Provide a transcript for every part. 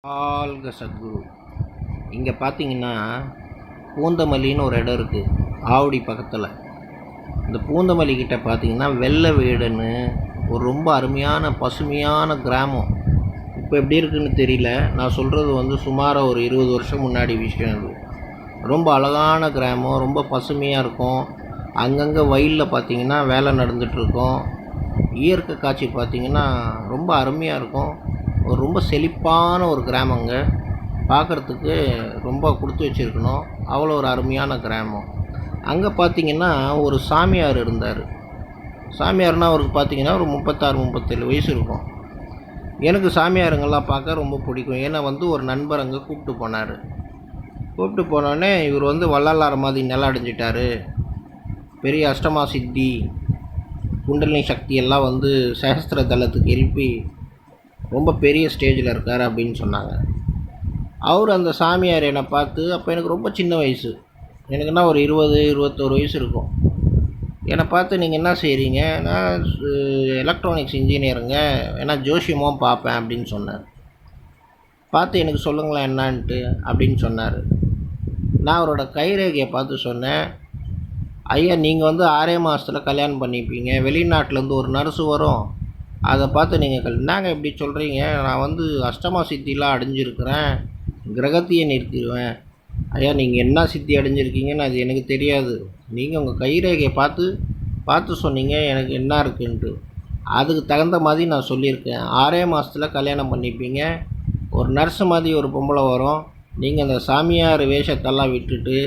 வாழ்க சத்குரு. இங்கே பார்த்தீங்கன்னா பூந்தமல்லின்னு ஒரு இடம் இருக்குது, ஆவடி பக்கத்தில். இந்த பூந்தமல்லி கிட்ட பார்த்தீங்கன்னா வெள்ளை வீடுன்னு ஒரு ரொம்ப அருமையான பசுமையான கிராமம். இப்போ எப்படி இருக்குன்னு தெரியல, நான் சொல்கிறது வந்து சுமார் ஒரு 20 வருஷம் முன்னாடி விஷயம். அது ரொம்ப அழகான கிராமம், ரொம்ப பசுமையாக இருக்கும். அங்கங்கே வயலில் பார்த்தீங்கன்னா வேலை நடந்துகிட்ருக்கும். இயற்கை காட்சி பார்த்திங்கன்னா ரொம்ப அருமையாக இருக்கும். ஒரு ரொம்ப செழிப்பான ஒரு கிராமங்க. பார்க்குறதுக்கு ரொம்ப கொடுத்து வச்சுருக்கணும், அவ்வளோ ஒரு அருமையான கிராமம். அங்கே பார்த்திங்கன்னா ஒரு சாமியார் இருந்தார். சாமியார்னால் அவருக்கு பார்த்திங்கன்னா ஒரு 36-37 வயசு இருக்கும். எனக்கு சாமியாருங்கெல்லாம் பார்க்க ரொம்ப பிடிக்கும். ஏன்னா வந்து ஒரு நண்பர் அங்கே கூப்பிட்டு போனோடனே இவர் வந்து வள்ளலார் மாதிரி நிலம் அடைஞ்சிட்டார், பெரிய அஷ்டமா சித்தி குண்டலினி சக்தி எல்லாம் வந்து சஹஸ்திர தளத்துக்கு எழுப்பி ரொம்ப பெரிய ஸ்டேஜில் இருக்கார் அப்படின்னு சொன்னாங்க. அவர் அந்த சாமியார் என்னை பார்த்து, அப்போ எனக்கு ரொம்ப சின்ன வயசு, எனக்குன்னா ஒரு 20-21 வயசு இருக்கும். என்னை பார்த்து, நீங்கள் என்ன செய்கிறீங்க? நான் எலக்ட்ரானிக்ஸ் இன்ஜினியருங்க, ஏன்னா ஜோசியமும் பார்ப்பேன் அப்படின்னு சொன்னார். பார்த்து எனக்கு சொல்லுங்களேன் என்னான்ட்டு அப்படின்னு சொன்னார். நான் அவரோட கைரேகையை பார்த்து சொன்னேன், ஐயா நீங்கள் வந்து 6 மாதத்தில் கல்யாணம் பண்ணிப்பீங்க, வெளிநாட்டிலேருந்து ஒரு நர்ஸு வரும், அதை பார்த்து நீங்கள் என்னங்க இப்படி சொல்கிறீங்க? நான் வந்து அஷ்டமா சித்திலாம் அடைஞ்சிருக்கிறேன், கிரகத்தையே நிறுத்திடுவேன். ஐயா நீங்கள் என்ன சித்தி அடைஞ்சிருக்கீங்கன்னு அது எனக்கு தெரியாது, நீங்கள் உங்கள் கைரேகையை பார்த்து சொன்னீங்க எனக்கு என்ன இருக்குன்ட்டு, அதுக்கு தகுந்த மாதிரி நான் சொல்லியிருக்கேன். 6 மாதத்தில் கல்யாணம் பண்ணிப்பீங்க, ஒரு நர்ஸு மாதிரி ஒரு பொம்பளை வரும், நீங்கள் அந்த சாமியார் வேஷத்தெல்லாம் விட்டுட்டு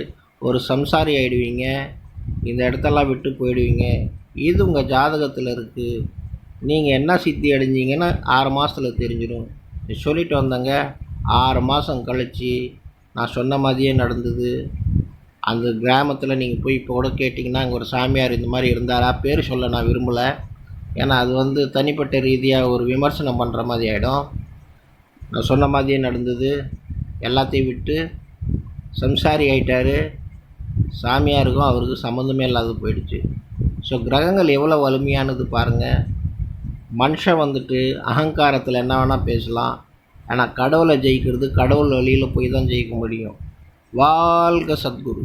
ஒரு சம்சாரி ஆகிடுவீங்க, இந்த இடத்தெல்லாம் விட்டு போயிடுவீங்க, இது உங்கள் ஜாதகத்தில் இருக்குது, நீங்கள் என்ன சித்தி அடைஞ்சிங்கன்னா 6 மாதத்தில் தெரிஞ்சிடும் சொல்லிட்டு வந்தேங்க. 6 மாதம் கழித்து நான் சொன்ன மாதிரியே நடந்தது. அந்த கிராமத்தில் நீங்கள் போய் இப்போ கூட கேட்டிங்கன்னா அங்கே ஒரு சாமியார் இந்த மாதிரி இருந்தாரா, பேர் சொல்ல நான் விரும்பலை, ஏன்னா அது வந்து தனிப்பட்ட ரீதியாக ஒரு விமர்சனம் பண்ணுற மாதிரி ஆகிடும். நான் சொன்ன மாதிரியே நடந்தது, எல்லாத்தையும் விட்டு சம்சாரி ஆகிட்டார். சாமியாருக்கும் அவருக்கு சம்மந்தமே இல்லாத போயிடுச்சு. ஸோ கிரகங்கள் எவ்வளோ வலிமையானது பாருங்கள். மனுஷன் வந்துட்டு அகங்காரத்தில் என்ன வேணால் பேசலாம், ஆனால் கடவுளை ஜெயிக்கிறது கடவுள் வழியில் போய் தான் ஜெயிக்க முடியும். வாழ்க சத்குரு.